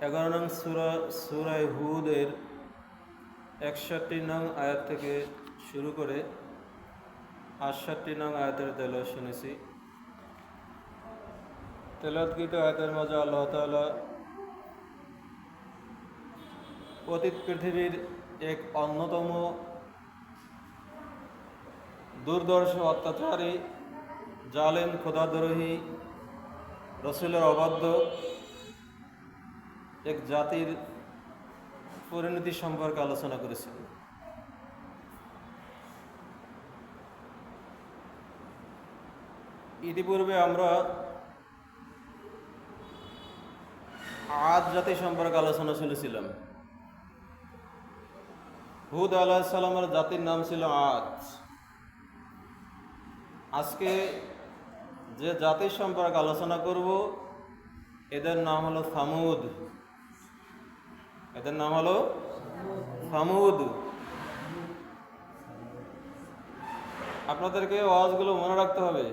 11 নং সূরা হুদের 61 নং আয়াত থেকে শুরু করে 68 নং আয়াতের তেলাওয়াত শুনেছি। তেলাওয়াতকৃত আয়াতের মাঝে আল্লাহ তাআলা অতীত পৃথিবীর এক অন্যতম দুর্দর্শ অত্যাচারী জালেম খোদাদ্রোহী রসুলের অবাধ্য এক জাতির পরিণতি সম্পর্কে আলোচনা করেছিল। ইতিপূর্বে আমরা আদ জাতি সম্পর্কে আলোচনা শুনেছিলাম। হুদ আলাইহিস সালামের জাতির নাম ছিল আদ। আজকে যে জাতির সম্পর্কে আলোচনা করব এদের নাম হলো সামুদ। এদের নাম হলো সামুদ। আপনাদেরকে ওয়াজগুলো মনে রাখতে হবে।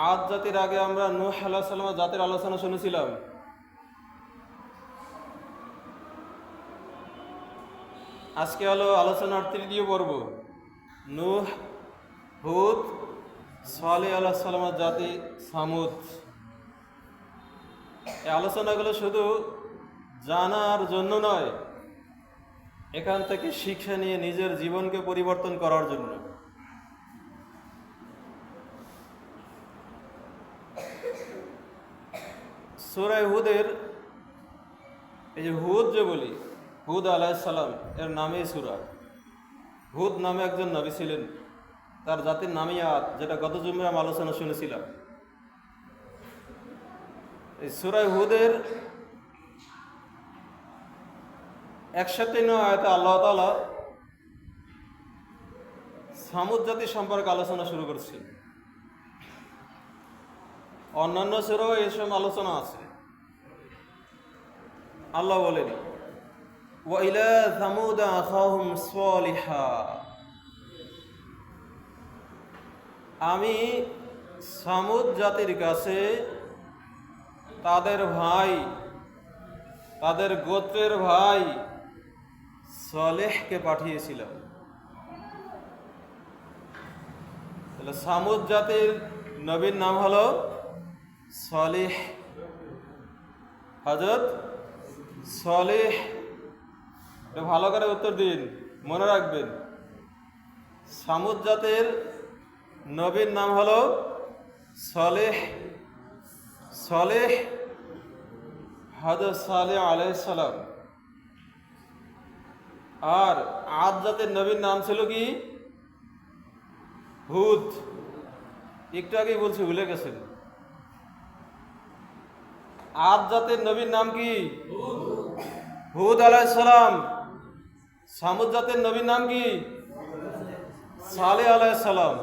আদ জাতির আগে আমরা নূহ আলাইহিস সালামের জাতির আলোচনা শুনেছিলাম। আজকে হলো আলোচনার তৃতীয় পর্ব, নূহ, হুদ, সালেহ আলাইহিস সালামের জাতি সামুদ। এই আলোচনাগুলো শুধু জানার জন্য নয়, এখান থেকে শিক্ষা নিয়ে নিজের জীবনকে পরিবর্তন করার জন্য। সূরা হুদের এই যে হুদ যে বলি, হুদ আলাইহিস সালাম এর নামেই সূরা। হুদ নামে একজন নবী ছিলেন, তার জাতির নামই আদ, যেটা গত জুমে আমি আলোচনা শুনেছিলাম। এই সূরা হুদের 61 নং আয়াতে আল্লাহ তাআলা সামুদ জাতি সম্পর্কে আলোচনা শুরু করছে। অন্যান্য সূরাও এসব আলোচনা আছে। আল্লাহ বলেন, ওয়া ইলা সামুদ আখাহুম সালিহা, আমি সামুদ জাতির কাছে তাদের ভাই, তাদের গোত্রের ভাই সালেহকে পাঠিয়েছিলাম। তাহলে সামুদ জাতির নবীর নাম হলো সালেহ, হযরত সালেহ। এটা ভালো করে উত্তর দিন, মনে রাখবেন। সামুদ জাতির নবীর নাম হলো সালেহ। সালেহ হযরত সালেহ আলাইহিস সালাম। আর আদ জাতির নবীর নাম ছিল কি? হুদ। একটু আগেই বলছি, ভুলে গেছেন। আদ জাতির নবীর নাম কি? হুদ আলাইহিস সালাম। সামুদ জাতির নবীর নাম কি? সালেহ আলাইহিস সালাম।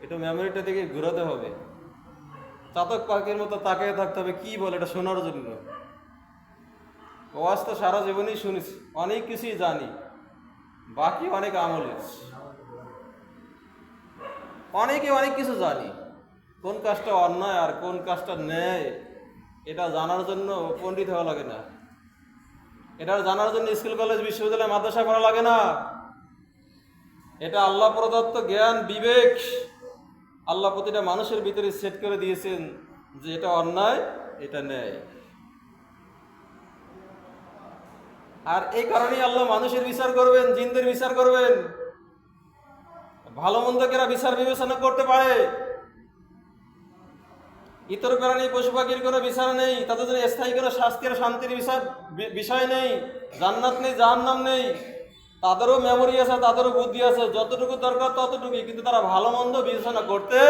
এটা মেমোরিটা থেকে ঘুরাতে হবে, চাতক পাখির মতো তাকিয়ে থাকতে হবে কি বলে এটা শোনার জন্য। ওয়াজ তো সারা জীবনই শুনেছি, অনেক কিছুই জানি, বাকি অনেক আমলের। অনেকে অনেক কিছু জানি, কোন কাজটা অন্যায় আর কোন কাজটা ন্যায় এটা জানার জন্য পণ্ডিত হওয়া লাগে না। এটা জানার জন্য স্কুল কলেজ বিশ্ববিদ্যালয় মাদ্রাসা করা লাগে না। এটা আল্লাহ প্রদত্ত জ্ঞান, বিবেক। আল্লাহ প্রতিটা মানুষের ভিতরে সেট করে দিয়েছেন যে এটা অন্যায়, এটা ন্যায়। আর এই কারণেই আল্লাহ মানুষের বিচার করবেন, জিনদের বিচার করবেন। ভালো মন্দ কেরা বিচার বিবেচনা করতে পারে। ইতর প্রাণী পশু পাখির কোনো বিচার নেই, তাদের জন্য স্থায়ী কোনো শাস্তির শান্তির বিষয় নেই। জান্নাত নেই, জাহান্নাম নেই। তাদেরও মেমোরি আছে, তাদেরও বুদ্ধি আছে, যতটুকু দরকার ততটুকুই, কিন্তু তারা ভালো মন্দ বিবেচনা করতে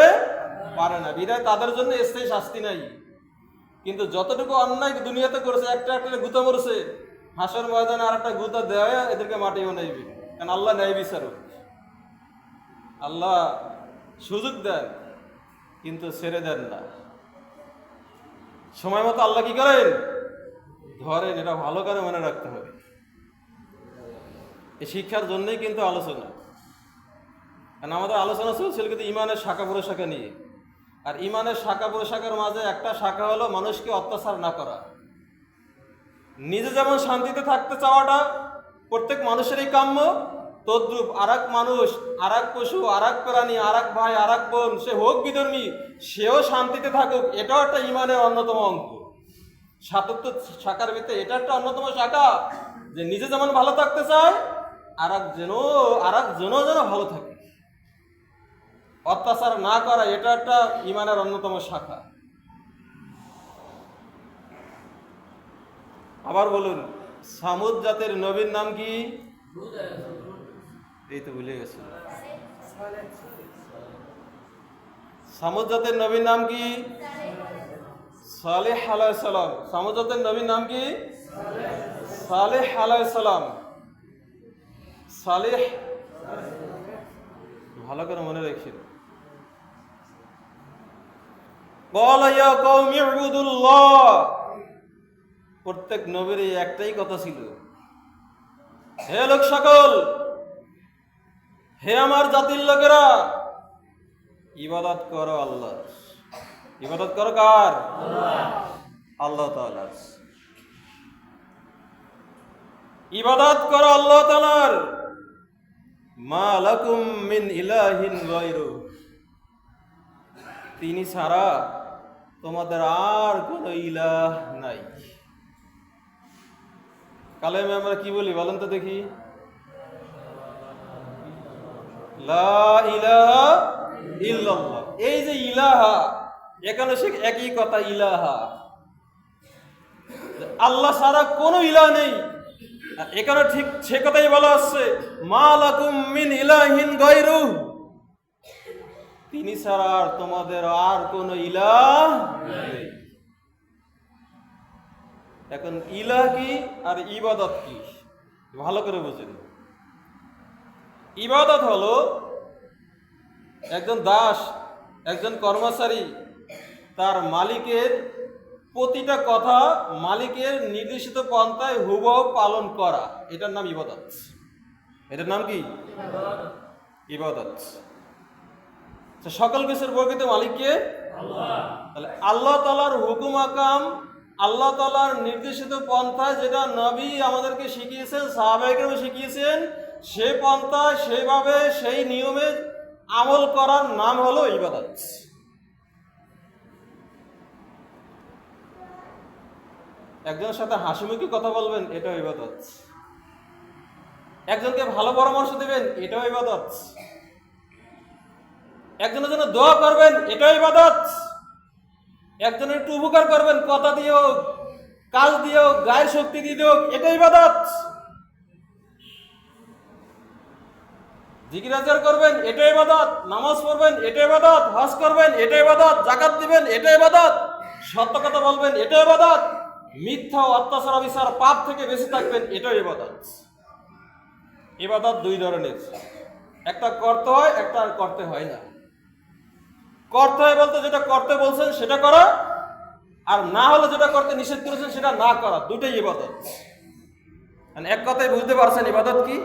পারে না, বিধায় তাদের জন্য স্থায়ী শাস্তি নাই। কিন্তু যতটুকু অন্যায় দুনিয়াতে করেছে, একটা একটা গুতা মরেছে, হাসর ময়দানে আর একটা গুতা দেওয়া এদেরকে মাটিও নেইবে। কারণ আল্লাহ ন্যায় বিচারক। আল্লাহ সুযোগ দেন কিন্তু ছেড়ে দেন না। সময় মতো আল্লাহ কি করেন? ধরেন। এটা ভালো করে মনে রাখতে হবে। এই শিক্ষার জন্যই কিন্তু আলোচনা। কারণ আমাদের আলোচনা চলছিল কিন্তু ইমানের শাখা প্রশাখা নিয়ে। আর ইমানের শাখা প্রশাখার মাঝে একটা শাখা হলো মানুষকে অত্যাচার না করা। নিজে যেমন শান্তিতে থাকতে চাওয়াটা প্রত্যেক মানুষেরই কাম্য, তদ্রূপ আর এক মানুষ, আর এক পশু, আর এক প্রাণী, আর এক ভাই, আর এক বোন, সে হোক বিধর্মী, সেও শান্তিতে থাকুক, এটাও একটা ইমানের অন্যতম অঙ্ক। ৭৭ শাখার ভিতরে এটা একটা অন্যতম শাখা, যে নিজে যেমন ভালো থাকতে চায় আর একজনও যেন ভালো থাকে। অত্যাচার না করা এটা একটা ইমানের অন্যতম শাখা। আবার বলুন, সামুদ জাতের নবীর নাম কি? এই তো ভুলে গেছি। সামুদ জাতের নবীর নাম কি? সালেহ আলাইহিস সালাম। সামুদ জাতের নবীর নাম কি? সালেহ আলাইহিস সালাম। সালেহ, ভালো করে মনে রাখবেন। ক্বালা ইয়া কওমি ইবুদুল্লাহ। প্রত্যেক নবীর একটাই কথা ছিল, হে লোক সকল, হে আমার জাতির লোকেরা, ইবাদত করো আল্লাহর। ইবাদত করো কার? আল্লাহ তাআলার। ইবাদত করো আল্লাহ তাআলার। মা লাকুম মিন ইলাহিন গায়রু। তিনি ছাড়া তোমাদের আর কোনো ইলাহ নাই। কালেমে আমরা কি বলি বলেন তো দেখি? লা ইলাহা ইল্লাল্লাহ। এই যে ইলাহা, এখানে সে একই কথা, ইলাহা, আল্লাহ ছাড়া কোনো ইলাহ নেই। এখানে ঠিক সে কথাই বলা হচ্ছে, মা লাকুম মিন ইলাহিন গায়রু। তিনি ছাড়া আর তোমাদের আর কোনো ইলাহ নেই। এখন ইলাহ কি আর ইবাদত কি ভালো করে বুঝেন। ইবাদত হলো একজন দাস, একজন কর্মচারী তার মালিকের প্রতিটা কথা মালিকের নির্দেশিত পন্থায় হুবহু পালন করা, এটার নাম ইবাদত। এটার নাম কি? ইবাদত। সকল কিছুর প্রকৃত মালিক কে? আল্লাহ। তাহলে আল্লাহ তাআলার হুকুম আকাম, আল্লাহ তাআলার নির্দেশিত পন্থায় যেটা নবী আমাদেরকে শিখিয়েছেন, সাহাবায়ে কেরাম শিখিয়েছেন, সে পন্থায় সেইভাবে সেই নিয়মে আমল করার নাম হলো ইবাদত। একজনের সাথে হাসিমুখে কথা বলবেন, এটাও ইবাদত। একজনকে ভালো পরামর্শ দেবেন, এটাও ইবাদত। একজনের জন্য দোয়া করবেন, এটাও ইবাদত। একজনের একটু উপকার করবেন, কথা দিয়ে হোক, কাজ দিয়ে হোক, গায়ের শক্তি দিয়ে হোক, এটা ইবাদত। জিকির আজকার করবেন, এটা ইবাদত। নামাজ পড়বেন, এটা ইবাদত। হজ করবেন, এটা ইবাদত। যাকাত দিবেন, এটা ইবাদত। সত্য কথা বলবেন, এটা ইবাদত। মিথ্যা, অত্যাচার, অবিচার, পাপ থেকে বেঁচে থাকবেন, এটাও ইবাদত। ইবাদত দুই ধরনের, একটা করতে হয়, একটা করতে হয় না। করতে হয় বলতে যেটা করতে বলছেন সেটা করা, আর না হলে যেটা করতে নিষেধ করেছেন সেটা না করা, দুটোই ইবাদত। এক কথায় বুঝতে পারছেন ইবাদত কি?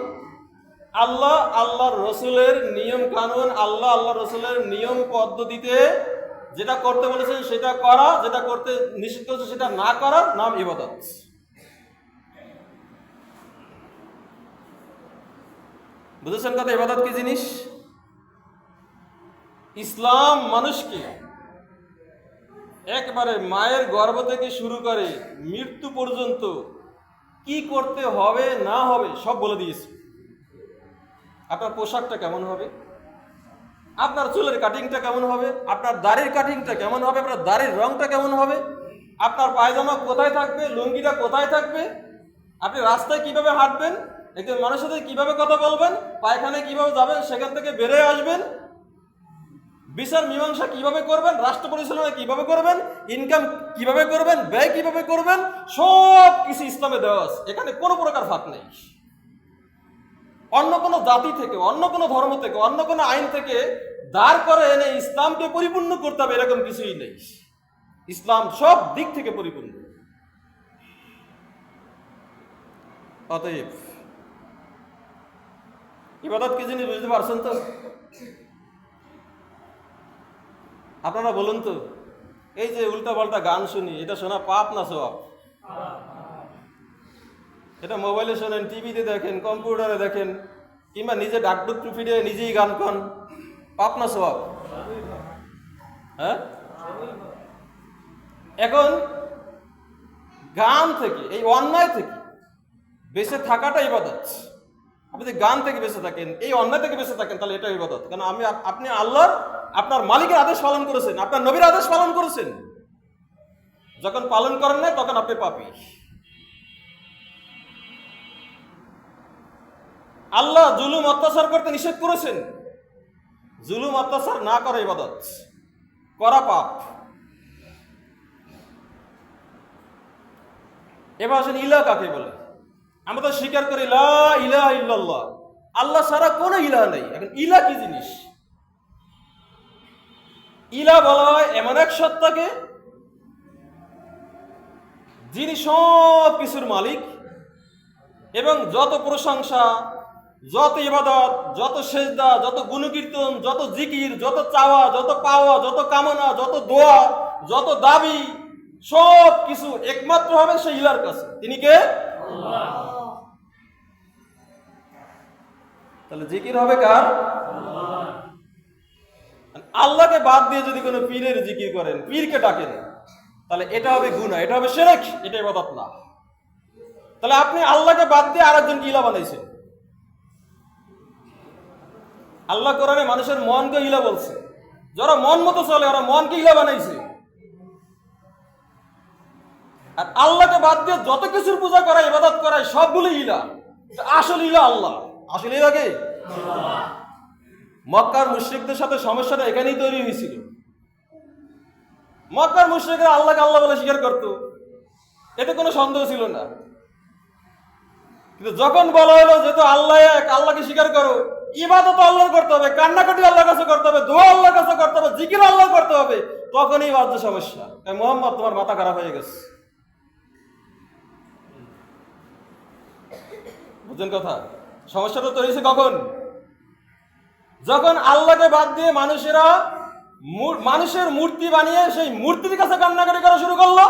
আল্লাহ আল্লাহর রসুলের নিয়ম কানুন, আল্লাহ আল্লাহ রসুলের নিয়ম পদ্ধতিতে যেটা করতে বলেছেন সেটা করা, যেটা করতে নিষেধ করেছে সেটা না করার নাম ইবাদত। বুঝেছেন কথা? ইবাদত কি জিনিস? ইসলাম মানুষকে একবারে মায়ের গর্ভ থেকে শুরু করে মৃত্যু পর্যন্ত কি করতে হবে না হবে সব বলে দিয়েছে। আপনার পোশাকটা কেমন হবে, আপনার চুলের কাটিংটা কেমন হবে, আপনার দাড়ির কাটিংটা কেমন হবে, আপনার দাড়ির রংটা কেমন হবে, আপনার পায়জামা কোথায় থাকবে, লুঙ্গিটা কোথায় থাকবে, আপনি রাস্তায় কিভাবে হাঁটবেন, একজন মানুষের সাথে কিভাবে কথা বলবেন, পায়খানায় কিভাবে যাবেন, সেখান থেকে বেরিয়ে আসবেন, বিচার মীমাংসা কিভাবে করবেন, রাষ্ট্র পরিচালনা কিভাবে করবেন, ইনকাম কিভাবে করবেন, ব্যয় কিভাবে করবেন, সব কিছু ইসলামে দেওয়া আছে। এখানে কোনো প্রকার ফাঁক নেই। অন্য কোনো জাতি থেকে, অন্য কোনো ধর্ম থেকে, অন্য কোনো আইন থেকে দাঁড় করে এনে ইসলামকে পরিপূর্ণ করতে হবে এরকম কিছুই নেই। ইসলাম সব দিক থেকে পরিপূর্ণ। অতএব ইবাদত কি জিনিস বুঝতে পারছেন তো? আপনারা বলুন তো, এই যে উল্টাপাল্টা গান শুনি, এটা শোনা পাপ না সওয়াব? এটা মোবাইলে শোনেন, টিভিতে দেখেন, কম্পিউটারে দেখেন, কিংবা নিজে ডাকডুক ফিরে নিজেই গান কন, পাপ না সওয়াব? হ্যাঁ, এখন গান থেকে, এই অন্যায় থেকে বেঁচে থাকাটা ইবাদত। আপনি যদি গান থেকে বেঁচে থাকেন, এই অন্যায় থেকে বেঁচে থাকেন, তাহলে এটা ইবাদত। কারণ আপনি আল্লাহর, আপনার মালিকের আদেশ পালন করেছেন, আপনার নবীর আদেশ পালন করেছেন। যখন পালন করেন না, তখন আপনি পাপী। আল্লাহ জুলুম অত্যাচার করতে নিষেধ করেছেন, জুলুম অত্যাচার না করা ইবাদত, করা পাপ। এবার আসেন ইলাহ কাকে বলে? আমরা তো স্বীকার করি লা ইলাহা ইল্লাল্লাহ, আল্লাহ ছাড়া কোনো ইলাহ নেই। এখন ইলাহ কি জিনিস? ইলাহ বলা হয় এমন এক সত্তাকে যিনি সব কিছুর মালিক, এবং যত প্রশংসা, যত ইবাদত, যত সেজদা, যত গুণকীর্তন, যত জিকির, যত চাওয়া, যত পাওয়া, যত কামনা, যত দোয়া, যত দাবি, সব কিছু একমাত্র হবে সেই ইলার কাছে। তিনি কে? আল্লাহ। তাহলে জিকির হবে কার? আল্লাহ। আল্লাহকে বাদ দিয়ে যদি কোনো পীরের জিকির করেন, পীরকে ডাকেন, তাহলে এটা হবে গুনাহ, এটা হবে শিরক, এটা ইবাদত না। তাহলে আপনি আল্লাহকে বাদ দিয়ে আরেকজনকে ইলাহ বানাইছেন। আল্লাহ কোরআনে মানুষের মনকে ইলাহ বলছে, যারা মন মতো চলে ওরা মনকে ইলাহ বানাইছে। আর আল্লাহকে বাদ দিয়ে যত কিছুর পূজা করায়, ইবাদত করায়, সবগুলো ইলাহ। আসল ইলাহ আল্লাহ। আসল ইলাহ কে? আল্লাহ। মক্কার মুশরিকদের সাথে সমস্যাটা এখানেই তৈরি হয়েছিল। মক্কার মুশরিকরা আল্লাহকে আল্লাহ বলে স্বীকার করত, এতে কোনো সন্দেহ ছিল না। কিন্তু যখন বলা হলো যেহেতু আল্লাহ এক, আল্লাহকে স্বীকার করো, ইবাদত আল্লাহর করতে হবে, কান্নাকাটি আল্লাহর কাছে করতে হবে, দোয়া আল্লাহর কাছে করতে হবে, জিকির আল্লাহ করতে হবে, তখনই বাহ্য সমস্যা। মোহাম্মদ, তোমার মাথা খারাপ হয়ে গেছে। বুঝছেন কথা? সমস্যাটা তৈরি হয়েছে কখন? যখন আল্লাহকে বাদ দিয়ে মানুষেরা মানুষের মূর্তি বানিয়ে সেই মূর্তির কাছে কান্নাকাটি করা শুরু করলো।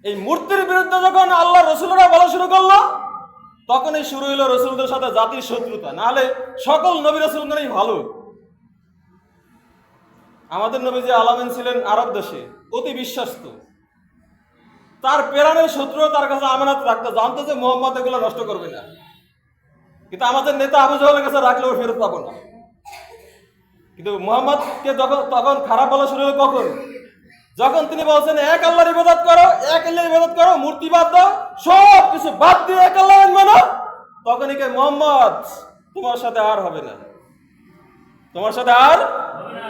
এই মূর্তির বিরুদ্ধে যখন আল্লাহ রসুলরা বলা শুরু করলো, তখনই শুরু হইল রসুলদের সাথে জাতির শত্রুতা। নাহলে সকল নবী রসুলগণই ভালো। আমাদের নবী যে আলামিন ছিলেন আরব দেশে, অতি বিশ্বাস্ত, তার প্রেরণের শত্রু তার কাছে আমানত রাখতো, জানতো যে মোহাম্মদ এগুলো নষ্ট করবে না। কিন্তু আমাদের নেতা আবু জাহেলের কাছে রাখলেও ফেরত পাবো না। কিন্তু মোহাম্মদকে তখন খারাপ বলা শুরু হলো কখন? যখন তিনি বলছেন এক আল্লাহর ইবাদত করো, এক আল্লাহর ইবাদত করো, মূর্তি বাদ দাও, সব কিছু বাদ দিয়ে এক আল্লাহ মানো, তখনই কে মোহাম্মদ তোমার সাথে আর হবে না, তোমার সাথে আর হবে না।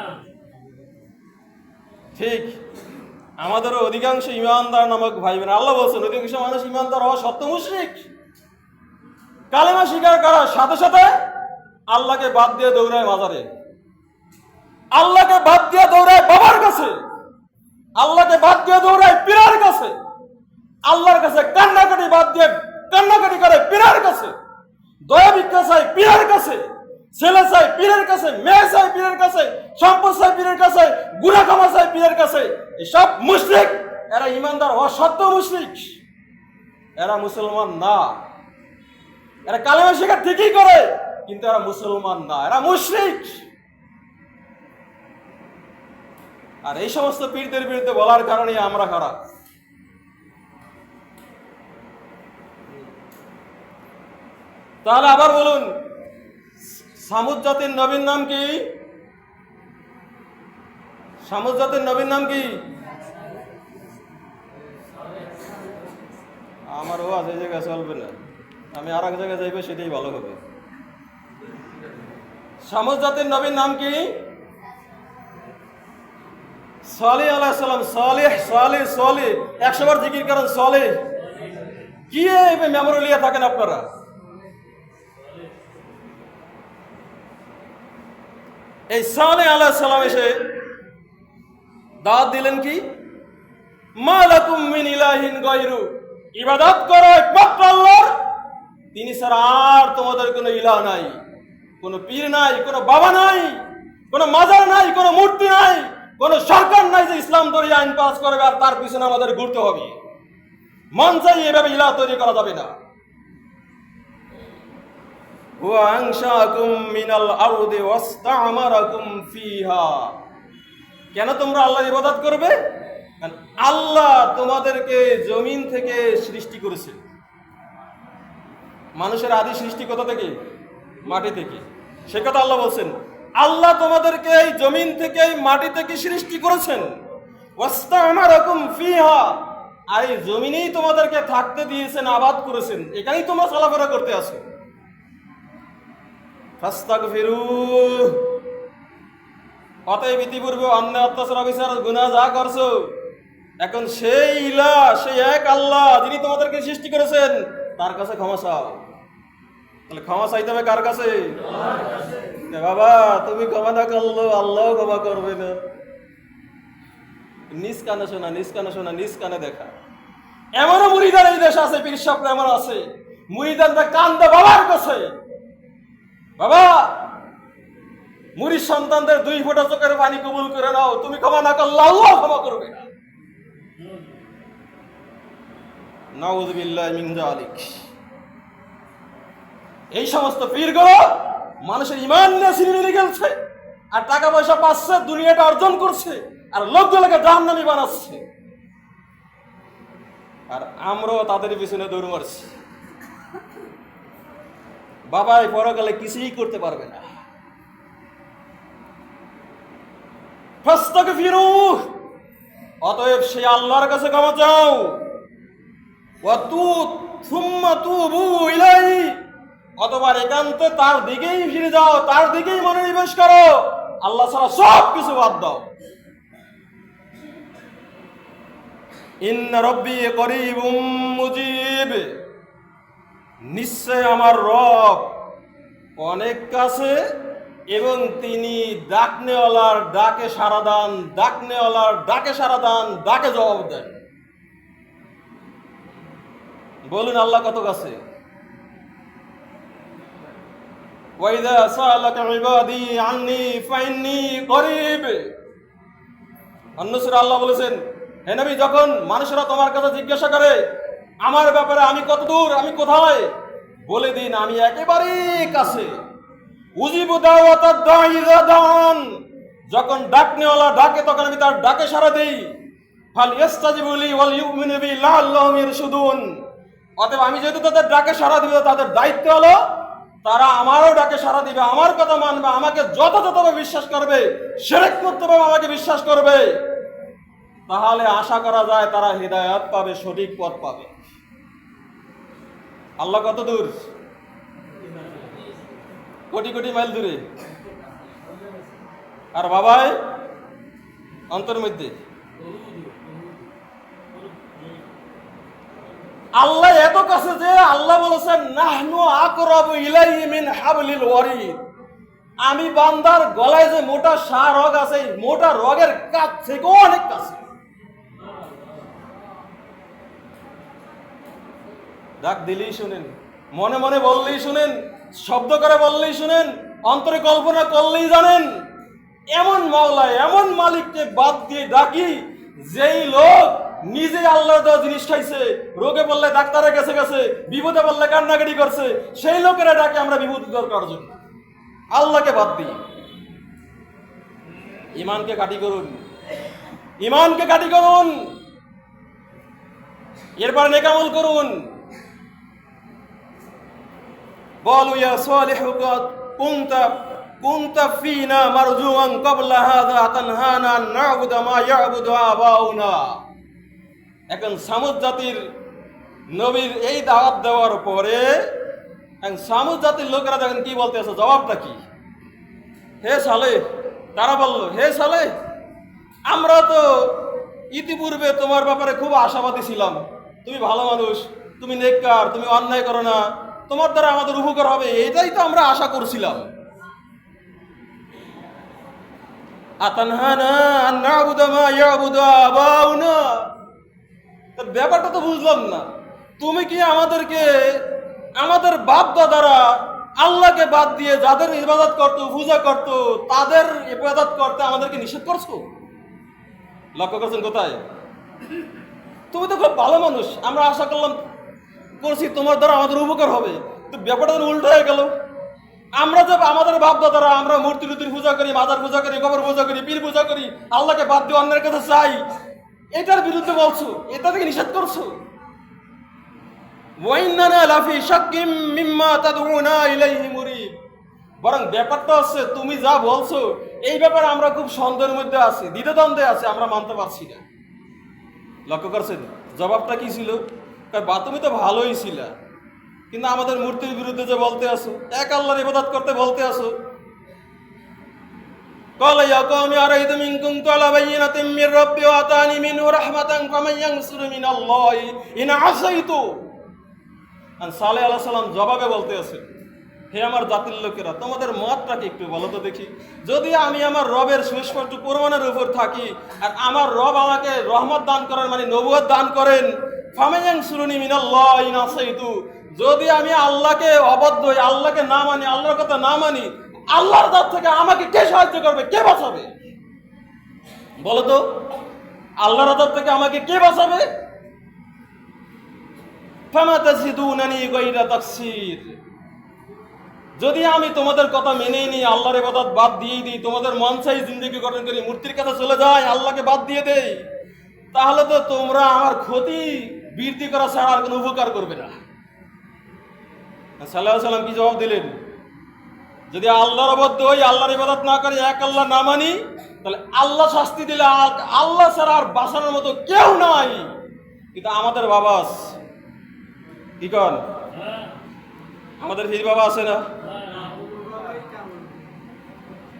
ঠিক আমাদেরও অধিকাংশ ইমানদার নামক ভাই বোন, আল্লাহ বলছেন অধিকাংশ মানুষ ইমানদার হওয়া সত্য মুশরিক। কালেমা স্বীকার করার সাথে সাথে আল্লাহকে বাদ দিয়ে দৌড়ায় মাজারে, আল্লাহকে বাদ দিয়ে দৌড়ায় বাবার কাছে, আল্লাহকে বাদ দিয়ে দৌড়ায় পীরের কাছে, আল্লাহর কাছে কান্নাকাটি বাদ দিয়ে কান্নাকাটি করে পীরের কাছে, দয়া ভিক্ষা চাই পীরের কাছে, ছেলে চাই পীরের কাছে, মেয়ে চাই পীরের কাছে, সম্পদ চাই পীরের কাছে, গুনাহ ক্ষমা চাই পীরের কাছে। এসব মুশরিক। এরা ইমানদার হওয়া সত্ত্বেও মুশরিক, এরা মুসলমান না। এরা কালেমা স্বীকার ঠিকই করে, কিন্তু এরা মুসলমান না, এরা মুশরিক। আর এই সমস্ত পীরদের বিরুদ্ধে বলার কারণে আমরা খারাপ। তাহলে আবার বলুন, সামুদ জাতির নবীর নাম কি? সামুদ জাতির নবীর নাম কি? আমার ওয়াজ এই জায়গায় চলবে না, আমি আর এক জায়গায় যাইবে, সেটাই ভালো হবে। সামুদ জাতির নবীর নাম কি? সালেহ আলাইহিস সালাম। সালেহ সালেহ সালেহ 100 বার জিকির করেন সালেহ। কি মেমোরি লিয়ে থাকেন আপনারা? এই সালেহ আলাইহিস সালাম এসে দাওয়াত দিলেন কি? মা লাকুম মিন ইলাহিন গায়রু, ইবাদত করো একমাত্র আল্লাহর, তিনি ছাড়া আর তোমাদের কোনো ইলাহ নাই, কোনো পীর নাই, কোনো বাবা নাই, কোনো মাজার নাই, কোনো মূর্তি নাই, কোন সরকার নাই যে ইসলাম ধরে আইন পাস করবে আর তার পিছনে আমাদের ঘুরতে হবে। মন চাই এভাবে ইলা তৈরি করা যাবে না। হুয়া আনশাকুম মিনাল আরদি ওয়াস্তামারাকুম ফিহা। কেন তোমরা আল্লাহর ইবাদত করবে? কারণ আল্লাহ তোমাদেরকে জমিন থেকে সৃষ্টি করেছে। মানুষের আদি সৃষ্টি কোথা থেকে? মাটি থেকে। সে কথা আল্লাহ বলছেন, আল্লাহ তোমাদেরকে এই জমিন থেকে এই মাটি থেকে সৃষ্টি করেছেন। ওয়াস্তামারাকুম ফিহা, আর এই জমিনেই তোমাদেরকে থাকতে দিয়েছেন, আবাদ করেছেন, এখানেই তোমরা চলাফেরা করতে আসো। ফাস্তাগফিরুহ, অতএব ইতিপূর্বে অন্যায় অত্যাচার অবিচার গুনাহ যা করছো, এখন সেই ইলাহ, সেই এক আল্লাহ যিনি তোমাদেরকে সৃষ্টি করেছেন তার কাছে ক্ষমা চাও। তাহলে ক্ষমা চাইতে হবে কার কাছে? বাবা তুমি ক্ষমা না করলো আল্লাহ ক্ষমা করবে না। নিজ কানে শোনা, নিজ কানে শোনা, নিজ কানে দেখা। এমনও মুরিদান এই দেশে আছে, পীর সাহেব এমন আছে, মুরিদানরা কান্দে বাবার কাছে, বাবা মুরিদ সন্তানদের 2 ফোঁটা চোখের পানি কবুল করে নাও, তুমি ক্ষমা না করলে আল্লাহ ক্ষমা করবে না। নাউযুবিল্লাহি মিন যালিক। এই সমস্ত পীরগুলো মানুষের ঈমান নিয়ে ছিনিয়ে গেছে, আর টাকা পয়সা পাচ্ছে, দুনিয়াটা অর্জন করছে, আর লোকগুলোকে জাহান্নামী বানাচ্ছে, আর আমরাও তাদের পিছনে দৌড় মারছি। বাবাই পরকালে কিছুই করতে পারবে না। ফাস্তাগফিরুহ, অতএব সেই আল্লাহর কাছে ক্ষমা চাও। সুম্মা তুবু ইলাইহি, অথবা একান্তে তার দিকেই ফিরে যাও, তার দিকেই মনোনিবেশ করো, আল্লাহ ছাড়া সব কিছু বাদ দাও। ইন্না রাব্বি করিবুম মুজিব, নিশ্চয় আমার রব অনেক কাছে এবং তিনি ডাকনেওয়ালার ডাকে সাড়া দেন, ডাকনেওয়ালার ডাকে সাড়া দেন, ডাকে জবাব দেন। বলুন আল্লাহ কত কাছে? ওয়াইদা সালাকা ইবাদি আন্নী ফাইন্নী করিব। অন্য সূরা আল্লাহ বলেছেন, হে নবী, যখন মানুষেরা তোমার কাছে জিজ্ঞাসা করে আমার ব্যাপারে, আমি কত দূর, আমি কোথায়, বলে দিন আমি একেবারেই কাছে। উজিবু দাওয়াতাদ দাঈ ইযা দাআন, যখন ডাকনেওয়ালা ডাকে তখন আমি তার ডাকে সাড়া দেই। ফাল ইস্তাজিবু লি ওয়াল ইউমিনু বি লাআল্লাহুম ইয়ারশুদুন, অতএব আমি যেহেতু তাদের ডাকে সাড়া দিব, তাদের দায়িত্ব হলো তারা আমারও ডাকে সাড়া দিবে, আমার কথা মানবে, আমাকে যথাযথভাবে বিশ্বাস করবে, শিরক করতে হবে আমাকে বিশ্বাস করবে, তাহলে আশা করা যায় তারা হিদায়াত পাবে, সঠিক পথ পাবে। আল্লাহ কত দূর? কোটি কোটি মাইল দূরে। আর বাবাই অন্তর মধ্যে। আল্লাহ এত কাছে যে আল্লাহ বলেছেন নাহনু আকরাবু ইলাইহি মিন হাবলিল ওয়ারিদ, আমি বান্দার গলায় যে মোটা রগ আছে, মোটা রগের কাছ থেকেও অনেক কাছে। ডাক দিলেই শুনেন, মনে মনে বললেই শুনেন, শব্দ করে বললেই শুনেন, অন্তরে কল্পনা করলেই জানেন। এমন মাওলা, এমন মালিককে বাদ দিয়ে ডাকি যেই লোক নিজে আল্লাহর দেওয়া জিনিস খাইছে, রোগে বললে ডাক্তারের কাছে গেছে, বিপদে বললে কান্নাকাটি করছে, সেই লোকেরা ডাকে আমরা বিপদ দূর করার জন্য। আল্লাহকে বাদ দিই। ইমানকে কাটি করুন, ইমানকে কাটি করুন, এরপর নেকামল করুন। বলু ইয়া সালিহু কুনতা ফিনা মারজুআন ক্বাবলা হাযা তানহানা আন না'বুদা মা ইয়া'বুদু আবাউনা। এখন সামুদ জাতির নবীর এই দাওয়াত দেওয়ার পরে সামুদ জাতির লোকেরা দেখেন কি বলতেছে, জবাবটা কি? হে সালেহ, তারা বলল, হে সালেহ, আমরা তো ইতিপূর্বে তোমার ব্যাপারে খুব আশাবাদী ছিলাম, তুমি ভালো মানুষ, তুমি নেককার, তুমি অন্যায় করো না, তোমার দ্বারা আমাদের উপকার হবে, এটাই তো আমরা আশা করছিলাম। আতানহানা আন না'বুদা মা ইয়া'বুদু আবাউনা, ব্যাপারটা তো বুঝলাম না, তুমি কি আমাদেরকে আমাদের বাপ দাদারা আল্লাহকে বাদ দিয়ে যাদের ইবাদত করতো, পূজা করতো, তাদের ইবাদত করতে আমাদেরকে নিষেধ করছো? লক্ষ্য করছেন কোথায়? তুমি তো খুব ভালো মানুষ, আমরা আশা করছি তোমার দ্বারা আমাদের উপকার হবে, তো ব্যাপারটা তো উল্টো হয়ে গেল। আমরা যে আমাদের বাপদাদারা আমরা মূর্তি টুর্তির পূজা করি, মাজার পূজা করি, কবর পূজা করি, পীর পূজা করি, আল্লাহকে বাদ দিয়ে অন্যের কাছে চাই, এটার বিরুদ্ধে বলছো, এটা থেকে নিষেধ করছো। ওয়াইন্নানা লাফি শাক্কিম মিম্মা তাদউনা ইলাইহি মুরিব। বরং ব্যাপারটা হচ্ছে তুমি যা বলছো এই ব্যাপারে আমরা খুব সন্দেহের মধ্যে আছি, দ্বিধাদ্বন্দ্বে আছি, আমরা মানতে পারছি না। লক্ষ্য করছেন জবাবটা কি ছিল? বা তুমি তো ভালোই ছিলা, কিন্তু আমাদের মূর্তির বিরুদ্ধে যে বলতে আসো, এক আল্লাহর ইবাদত করতে বলতে আসো। ক্বালা ইয়া কওমি আরাইতুম ইন কুনতু আলা বায়িনাতিন মির রাব্বি ওয়া আতানি মিনহু রাহমাতান ফামান ইয়ানসুরু মিনাল্লাহি ইন আসাইতু। আর সালেহ আলাইহিস সালাম জবাবে বলতে আছেন, হে আমার জাতির লোকেরা, তোমাদের মতটাকে একটু বলো তো দেখি। যদি আমি আমার রবের সুস্পষ্ট প্রমাণের উপর থাকি আর আমার রব আমাকে রহমত দান করেন, মানে নবুয়ত দান করেন, ফামান ইয়ানসুরুনি মিনাল্লাহি ইন আসাইতু, যদি আমি আল্লাহকে অবদ্ধ হই, আল্লাহকে না মানি, আল্লাহর কথা না মানি, আল্লাহর দাঁত থেকে আমাকে কে সাহায্য করবে, কে বাঁচাবে? বলো তো, আল্লাহর দাঁত থেকে আমাকে কে বাঁচাবে? ফামা তাজিদুনানি গায়রা তাকসির। যদি আমি তোমাদের কথা মেনেই নিই, আল্লাহর ইবাদত বাদ দিয়ে দিই, তোমাদের মন চাই জিন্দেগি গঠন করি, মূর্তির কাছে চলে যাই, আল্লাহকে বাদ দিয়ে দেই, তাহলে তো তোমরা আমার ক্ষতি বৃদ্ধি করা ছাড়া আর কোনো উপকার করবে না। সাল্লাল্লাহু আলাইহি ওয়াসাল্লাম কি জবাব দিলেন? যদি আল্লাহর অবদ্ধ হই, আল্লাহর ইবাদত না করি, এক আল্লাহ না মানি, তাহলে আল্লাহ শাস্তি দিলে আল্লাহ ছাড়া আর বাঁচানোর মতো কেউ নাই। কিন্তু আমাদের বাবা কি কন, আমাদের পীর বাবা আছে না?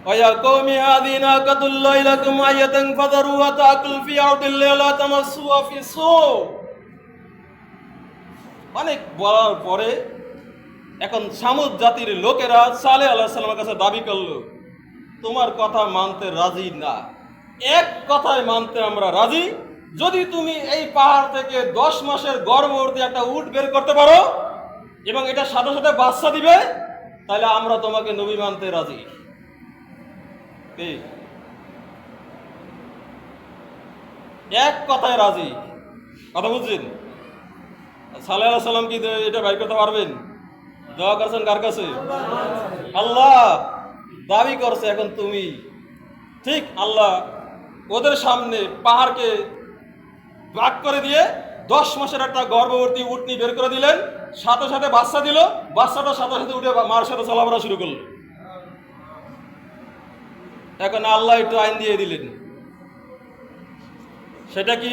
ওয়া কওমি হাযিহি নাকাতুল্লাহি লাকুম আয়াতান ফাযারুহা তাকুল ফি আরদিল্লাহি লা তামাসসুহা ফিসু। অনেক বলার পরে এখন সামুদ জাতির লোকেরা সালেহ আলাইহিস সালামের কাছে দাবি করলো, তোমার কথা মানতে রাজি না, এক কথায় মানতে আমরা রাজি, যদি তুমি এই পাহাড় থেকে 10 মাসের গর্ভবতী একটা উট বের করতে পারো এবং এটা সাথে সাথে বাচ্চা দিবে, তাহলে আমরা তোমাকে নবী মানতে রাজি। কি এক কথায় রাজি, কথা বুঝছেন? সালেহ আলাইহিস সালাম কি এটা বের করতে পারবেন? দোয়া করছেন কার কাছে? আল্লাহ। দাবি করছে এখন তুমি, ঠিক আল্লাহ ওদের সামনে পাহাড়কে ভাগ করে দিয়ে 10 মাসের একটা গর্ভবতী উটনি বের করে দিলেন, সাথে সাথে বাচ্চা দিল, বাচ্চাটা সাথে সাথে উঠে মার সাথে চলাফেরা শুরু করলো। এখন আল্লাহ একটু আইন দিয়ে দিলেন, সেটা কি?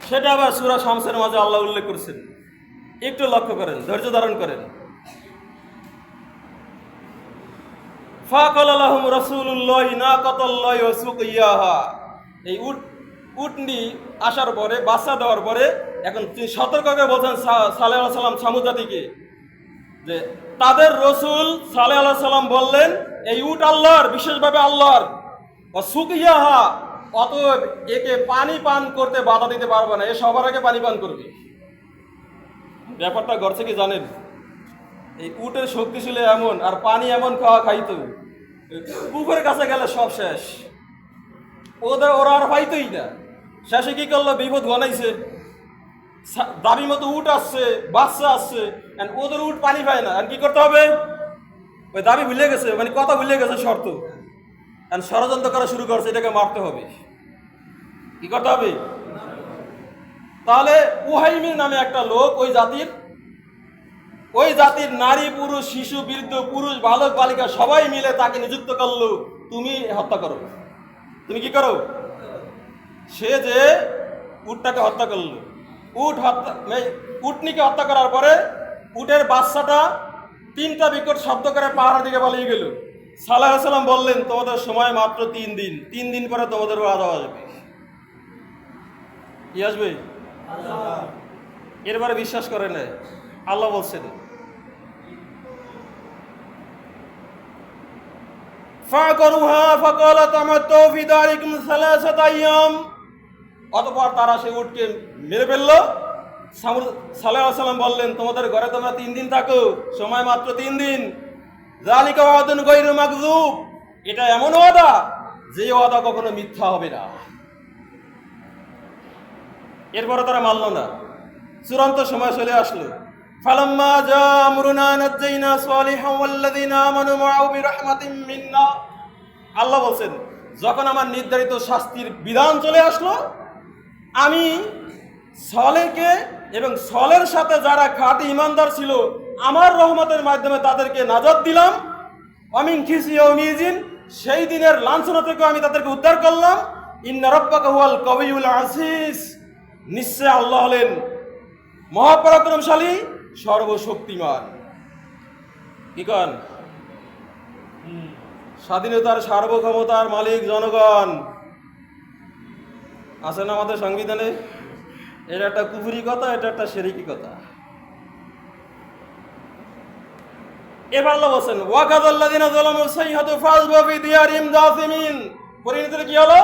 সেটা আবার সূরা শামসের মাঝে আল্লাহ উল্লেখ করছেন, একটু লক্ষ্য করেন, ধৈর্য ধারণ করেন। ফাকালা লাহুম রাসূলুল্লাহি নাকাতাল্লাহি ওয়া সুকিয়াহা। এই উটনি আসার পরে, বাচ্চা দেওয়ার পরে এখন তিনি সতর্ক করে বলছেন সালেহ আলাইহিস সালাম সামুদ জাতিকে যে তাদের রসুল সালেহ আলাইহিস সালাম বললেন এই উট আল্লাহর, বিশেষভাবে আল্লাহর, ওয়া সুকিয়াহা, অতএব একে পানি পান করতে বাধা দিতে পারবে না, এ সবার আগে পানি পান করবে। ব্যাপারটা ঘটছে কি জানেন? এই উটের শক্তি ছিল এমন, আর পানি এমন খাইতো, পুকুরের কাছে গেলে সব শেষ, ওরা আর পাইতই না। শেষে কি করলো? বিপদ ঘনাইছে, দাবি মতো উট আসছে, বাচ্চা আসছে, ওদের উট পানি পায় না, আর কি করতে হবে? ওই দাবি ভুলে গেছে, মানে কথা ভুলে গেছে, শর্ত ষড়যন্ত্র করা শুরু করছে, এটাকে মারতে হবে। কি করতে হবে? তাহলে উহাইমির নামে একটা লোক ওই জাতির নারী, পুরুষ, শিশু, বৃদ্ধ, পুরুষ, বালক, বালিকা সবাই মিলে তাকে নিযুক্ত করলো, তুমি হত্যা করো। তুমি কি করো? সে যে উটটাকে হত্যা করলো, উটনিকে হত্যা করার পরে উটের বাচ্চাটা 3টা বিকট শব্দ করে পাহাড়ের দিকে পালিয়ে গেল। সালেহ আলাইহিস সালাম বললেন, তোমাদের সময় মাত্র 3 দিন, 3 দিন পরে তোমাদের আযাব আসবে। কি আসবে? এরবারে বিশ্বাস করে না। আল্লাহ বলছেন, ফাকরুহা ফাকালা তামাত্তু ফি দারিকুম সালাসাতা আইয়াম। অতঃপর তারা সেই উটকে মেরে ফেললো। সালেহ আলাইহিস সালাম বললেন, তোমাদের ঘরে তোমরা 3 দিন থাকো, সময় মাত্র 3 দিন। যালিকা ওয়াদুন গায়রু মাকযুব, এটা এমন ওয়াদা যে ওয়াদা কখনো মিথ্যা হবে না। এরপরে তারা মানল না, চূড়ান্ত সময় চলে আসলো। ফালাম্মা জা আমরুনা নাজ্জাইনা সালিহান ওয়াল্লাযিনা আমানু মাআহু বিরাহমাতিন মিন্না, আল্লাহ বলছেন যখন আমার নির্ধারিত শাস্তির বিধান চলে আসলো, আমি সলেহকে এবং সলের সাথে যারা খাঁটি ইমানদার ছিল আমার রহমতের মাধ্যমে তাদেরকে নাজাত দিলাম। অমিন খিসি ইয়াউমিযিন, সেই দিনের লাঞ্ছনা থেকে আমি তাদেরকে উদ্ধার করলাম। ইন্না রাব্বাকা হুয়াল কাবিয়ুল আজিজ, নিশ্চয় আল্লাহ হলেন মহাপরাক্রমশালী, সর্বশক্তিমান। কি কন? স্বাধীনতার সার্বক্ষমতার মালিক জনগণ আছে না আমাদের সংবিধানে? এটা একটা কুফরি কথা, এটা একটা শিরকি কথা। এবার আল্লাহ বলেন ওয়াকাযাল্লাযিনা যালামু সাইহাতু ফাযবা ফি দিয়ারিহিম জাসিমিন, পরিণতিতে কি হলো?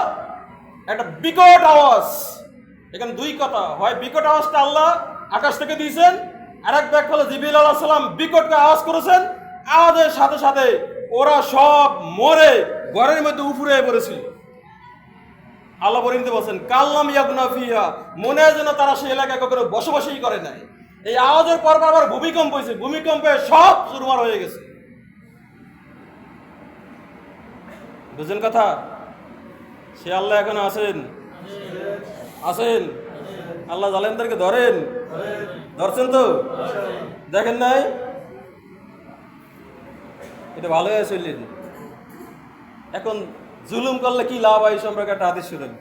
একটা বিকট আওয়াজ। এখানে দুই কথা, হয় বিকট আওয়াজটা আল্লাহ আকাশ থেকে দিয়েছেন, আর এক ব্যাখ্যা হলো জিবরিল আলাইহিস সালাম বিকট আওয়াজ করেছেন। আওয়াজের সাথে সাথে ওরা সব মরে ঘরের মধ্যে উফুরে পড়েছিল। আল্লাহ পরিণতি বলছেন কাল্লাম ইয়াবনা ফিহা, মনে হয় যেন তারা সেই এলাকায় কখনো বসবাসই করে নাই। এই আওয়াজের পর আবার ভূমিকম্প হয়েছে, ভূমিকম্পে সব চুরমার হয়ে গেছে। বুঝলেন কথা? সে আল্লাহ এখন আছেন, আছেন। আল্লাহ জালেমদেরকে ধরেন, ধরছেন তো? দেখেন নাই? এটা ভালো হয়ে চললেন। এখন জুলুম করলে কি লাভ হয় সম্পর্কে একটা হাদিস শুনেন।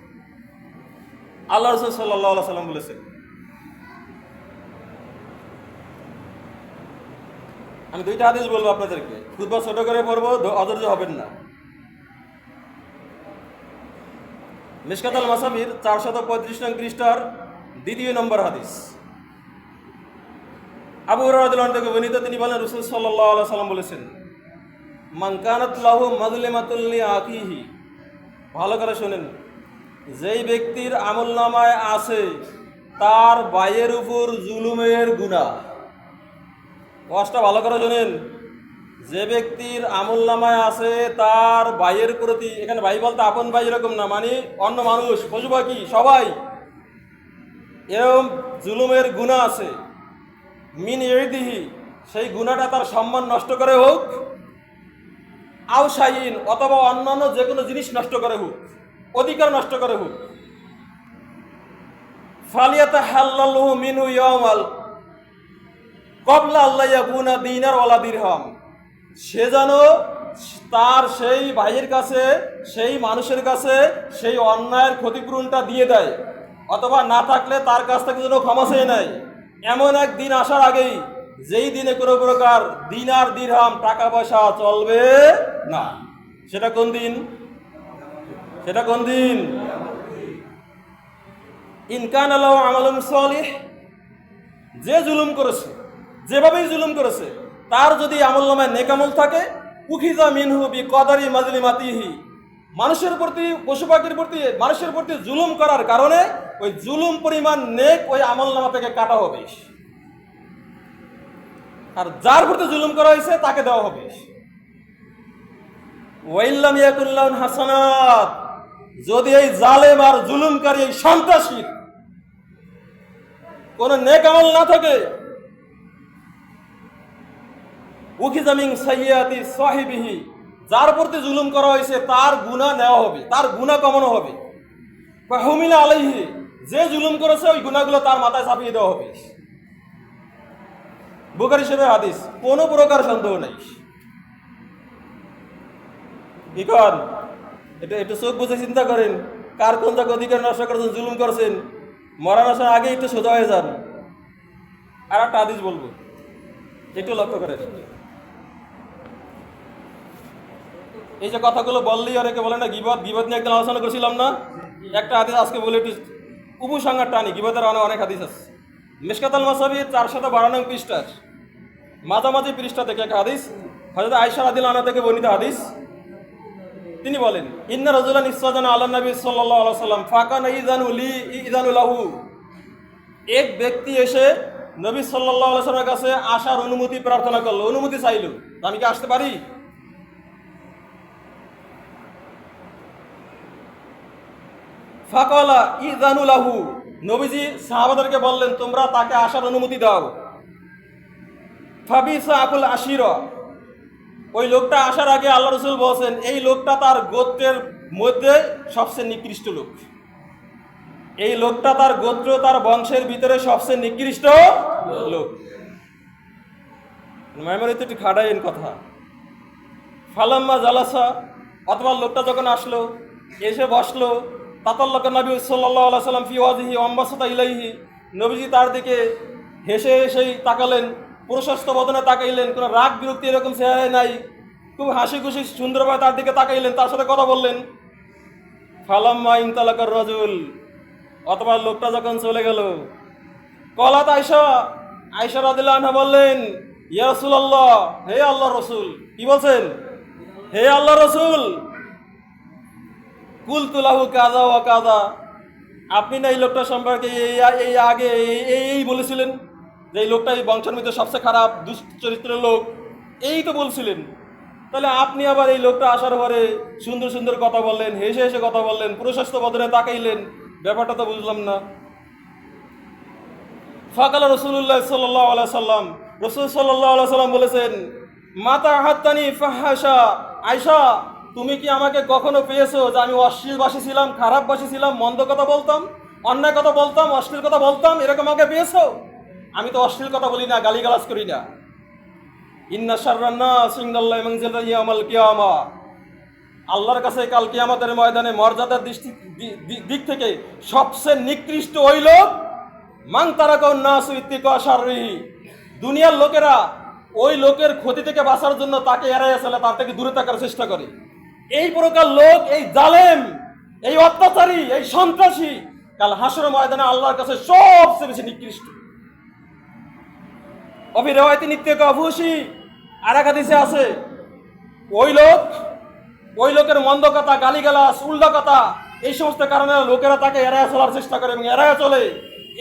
আল্লাহ রাসূল সাল্লাল্লাহু আলাইহি ওয়াসাল্লাম বলেছেন, আমি দুইটা হাদিস বলবো আপনাদেরকে, খুতবা ছোট করে পড়বো, অধৈর্য হবেন না। মিশকাত আল মাসাবির 435 নং পৃষ্ঠার 2 নম্বর হাদিস। আবু হুরায়রা রাদিয়াল্লাহু আনহু থেকে বর্ণিত, তিনি বলেন রাসূল সাল্লাল্লাহু আলাইহি ওয়াসাল্লাম বলেছেন মান কানাত লাহু মাজলিমাতুল লিআখিহি, ভালো করে শুনেন, যেই ব্যক্তির আমলনামায় আছে তার ভাইয়ের উপর জুলুমের গুনাহ। ওয়াজটা ভালো করে শুনেন, যে ব্যক্তির আমলনামায় আছে তার ভাইয়ের প্রতি, এখানে ভাই বলতে আপন ভাই এরকম না, মানে অন্য মানুষ, পশু পাখি সবাই, এরকম জুলুমের গুনাহ আছে। মিন ইরদিহি, সেই গুনাহটা তার সম্মান নষ্ট করে হোক, আও শাইইন, অথবা অন্যান্য যে কোনো জিনিস নষ্ট করে হোক, অধিকার নষ্ট করে হোক। ফালিয়াতাহাল্লালহু মিনহু ইয়াওমাল ক্বাবলা আল্লা ইয়াকুনা দিনার ওয়ালা দিরহাম, সে যেন তার সেই ভাইয়ের কাছে, সেই মানুষের কাছে সেই অন্যায়ের ক্ষতিপূরণটা দিয়ে দেয়, অথবা না থাকলে তার কাছ থেকে যেন ক্ষমা চেয়ে নেয়। এমন এক দিন আসার আগেই, যেই দিনে কোনো প্রকার দিনার দিরহাম টাকা পয়সা চলবে না। সেটা কোন দিন? সেটা কোন দিন? ইন কানা লাহু আমালুন সালিহ, যে জুলুম করেছে, যেভাবেই জুলুম করেছে, তার যদি আমলনামায় নেক আমল থাকে, উখিযা মিনহু বিকদারি মাজলিমাতিহি, মানুষের প্রতি, পশু পাখির প্রতি, মানুষের প্রতি জুলুম করার কারণে ওই জুলুম পরিমাণ নেক ওই আমলনামা থেকে কাটা হবে, আর যার প্রতি জুলুম করা হয়েছে তাকে দেওয়া হবে। ওয়াইল্লাম ইয়াকুল লাহু হাসানাত, যদি এই জালেম আর জুলুমকারী, এই সন্ত্রাসীর কোন নেক আমল না থাকে, উখিযা মিন সাইয়্যাতি সাহিবিহি, যার প্রতি জুলুম করা হয়েছে তার গুনাহ নেওয়া হবে, তার গুনাহ কমানো হবে। ফাহুমিলা আলাইহি, যে জুলুম করেছে ওই গুনাহগুলো তার মাথায় চাপিয়ে দেওয়া হবে। বুখারী শরীফের হাদিস, কোনো প্রকার সন্দেহ নেই। কি কন? এটা একটু চোখ বুঝে চিন্তা করেন, কার কোন জায়গা অধিকার নষ্ট করেছেন, জুলুম করছেন, মরার আসার আগে একটু সোজা হয়ে যান। আর একটা হাদিস বলবো, একটু লক্ষ্য করেন। এই যে কথাগুলো বললেই অনেকে বলে না গীবত, গীবত নিয়ে একদিন আলোচনা করছিলাম না, একটা হাদিস আজকে বলে একটু উপসংহার টানি। গীবতের অনেক হাদিস আছে। মিশকাত আল মাসাবির 412 নং পৃষ্ঠার মাঝামাঝি পৃষ্ঠা থেকে এক হাদিস, হযরত আয়েশা রাদিয়াল্লাহু আনহা থেকে বর্ণিত হাদিস। তিনি বলেন ইন্না রাজুলান ইসতাজানা আলা নবী সাল্লাল্লাহু আলাইহি ওয়াসাল্লাম ফাকানা ইযানু লাহু, এক ব্যক্তি এসে নবী সাল্লাল্লাহু আলাইহি ওয়াসাল্লামের কাছে আসার অনুমতি প্রার্থনা করলো, অনুমতি চাইলো, আমি কি আসতে পারি? ফাকালা ইযানু লাহু, নবীজি সাহাবাদেরকে বললেন, তোমরা তাকে আসার অনুমতি দাও। ফাবিসা আকুল আশিরা, ওই লোকটা আসার আগে আল্লাহ রসুল বলছেন, এই লোকটা তার গোত্রের মধ্যে সবচেয়ে নিকৃষ্ট লোক। এই লোকটা তার গোত্র, তার বংশের ভিতরে সবচেয়ে নিকৃষ্ট লোক। মেমোরিতে একটু খাটাইন কথা। ফালাম্মা জালাসা, অথবা লোকটা যখন আসলো, এসে বসলো, তাতাল্লাকা নবী সাল্লাল্লাহু আলাইহি সাল্লাম ফি ওয়াজহি ওয়াম্বাসাতা ইলাইহি, নবীজি তার দিকে হেসে হেসেই তাকালেন, প্রশস্ত বদনে তাকাইলেন, কোনো রাগ বিরক্তি এরকম চেহারায় নাই, খুব হাসি খুশি সুন্দরভাবে তার দিকে তাকাইলেন, তার সাথে কথা বললেন। ফালাম্মা ইনতালাকার রাজুল, অথবা লোকটা যখন চলে গেল, কলাত আয়েশা, আয়েশা রাদিয়াল্লাহু আনহা বললেন, ইয়া রাসূলুল্লাহ, হে আল্লাহর রাসূল। কি বলছেন? হে আল্লাহর রাসূল, কুলতু লাহু কাযা ওয়া কাযা, আপনি না এই লোকটা সম্পর্কে এই আগে এই বলেছিলেন যে এই লোকটা এই বংশের মধ্যে সবচেয়ে খারাপ দুশ্চরিত্রের লোক, এই তো বলছিলেন। তাহলে আপনি আবার এই লোকটা আসার পরে সুন্দর সুন্দর কথা বললেন, হেসে হেসে কথা বললেন, প্রশস্ত বদনে তাকাইলেন, ব্যাপারটা তো বুঝলাম না। ফাকালা রাসূলুল্লাহ সাল্লাল্লাহু আলাইহি সাল্লাম, রাসূল সাল্লাল্লাহু আলাইহি সাল্লাম বলেছেন, মাতা হাত্তানি ফাহাশা, আয়েশা, তুমি কি আমাকে কখনো পেয়েছো যে আমি অশ্লীলবাসী ছিলাম, খারাপবাসী ছিলাম, মন্দ কথা বলতাম, অন্যায় কথা বলতাম, অশ্লীল কথা বলতাম, এরকম আমাকে পেয়েছো? আমি তো অশ্লীল কথা বলি না, গালিগালাজ করি না। ইন্না শাররান নাস ইনদাল্লাহি মানজিলাতান ইয়াউমাল কিয়ামা, আল্লাহর কাছে কাল কিয়ামতের ময়দানে মর্যাদার দিক থেকে সবচেয়ে নিকৃষ্ট ওই লোক, মান তারাকান নাসু ইত্তিকা শাররিহি, দুনিয়ার লোকেরা ওই লোকের ক্ষতি থেকে বাঁচার জন্য তাকে এড়াইয়া চলে, তার থেকে দূরে থাকার চেষ্টা করে। এই প্রকার লোক, এই জালেম, এই অত্যাচারী, এই সন্ত্রাসী কাল হাসরের ময়দানে আল্লাহর কাছে সবচেয়ে বেশি নিকৃষ্ট। অফি রিওয়ায়াতি নিত্যকা ফুসি, আর এক হাদিসে আছে, ওই লোকের মন্দ কথা, গালিগালাজ, উল্টা কথা, এই সমস্ত কারণে লোকেরা তাকে এড়াইয়া চলার চেষ্টা করে এবং এড়াইয়া চলে।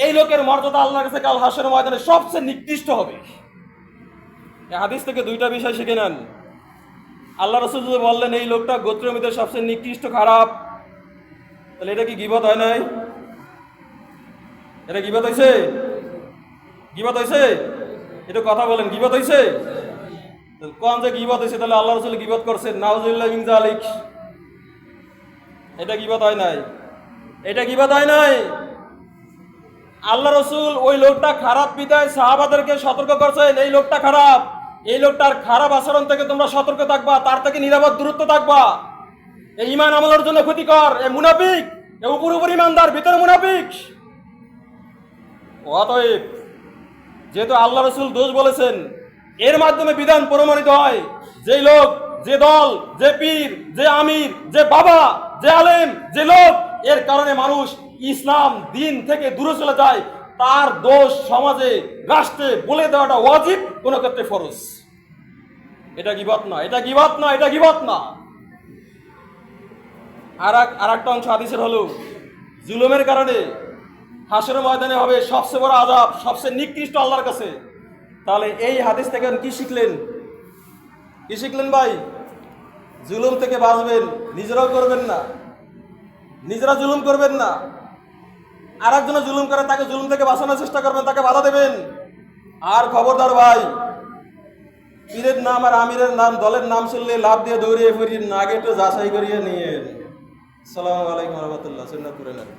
এই লোকের মর্যাদা আল্লাহর কাছে কাল হাসরের ময়দানে সবচেয়ে নিকৃষ্ট হবে। এই হাদিস থেকে দুইটা বিষয় শিখে নেন। আল্লাহ রাসূল বললেন এই লোকটা গোত্রের মধ্যে সবচেয়ে নিকৃষ্ট, খারাপ, তাহলে এটা কি গীবত হয় নাই? এটা গীবত হয়েছে? গীবত হয়েছে? এটা কথা বলেন, গীবত হয়েছে? কোন যে গীবত হয়েছে, তাহলে আল্লাহ রাসূল গীবত করছেন, নাউযুবিল্লাহি মিন যালিক। এটা গীবত হয় নাই, এটা গীবত হয় নাই। আল্লাহ রাসূল ওই লোকটা খারাপ বিদায় সাহাবাদেরকে সতর্ক করছেন, এই লোকটা খারাপ, এই লোকটার খারাপ আচরণ থেকে তোমরা সতর্ক থাকবা, তার থেকে নিরাপদ দূরত্ব থাকবা। এই ঈমান আমলের জন্য ক্ষতিকর, এই মুনাফিক, এই উপর ঈমানদার, ভিতরে মুনাফিক। অতএব যেহেতু আল্লাহ রাসূল দোষ বলেছেন, এর মাধ্যমে বিধান প্রমাণিত হয়, যে লোক, যে দল, যে পীর, যে আমির, যে বাবা, যে আলেম, যে লোক, এর কারণে মানুষ ইসলাম দিন থেকে দূরে চলে যায়, তার দোষ সমাজে, রাষ্ট্রে বলে দেওয়াটা ওয়াজিব, কোনো ক্ষেত্রে ফরজ। এটা গীবত না, এটা গীবত না, এটা গীবত না। আর একটা অংশ হাদিসের হলো, জুলুমের কারণে হাসরের ময়দানে হবে সবচেয়ে বড় আযাব, সবচেয়ে নিকৃষ্ট আল্লাহর কাছে। তাহলে এই হাদিস থেকে কি শিখলেন? কি শিখলেন ভাই? জুলুম থেকে বাঁচবেন, নিজেরাও করবেন না, নিজেরা জুলুম করবেন না, আর একজনে জুলুম করে তাকে জুলুম থেকে বাঁচানোর চেষ্টা করবেন, তাকে বাধা দেবেন। আর খবরদার ভাই, পীরের নাম আর আমিরের নাম, দলের নাম শুনলে লাভ দিয়ে দৌড়িয়ে ফিরিয়ে না, আগে একটু যাচাই করিয়ে নিয়ে। আসসালামু আলাইকুম ওয়া রাহমাতুল্লাহ। সুন্নাত করে নেন।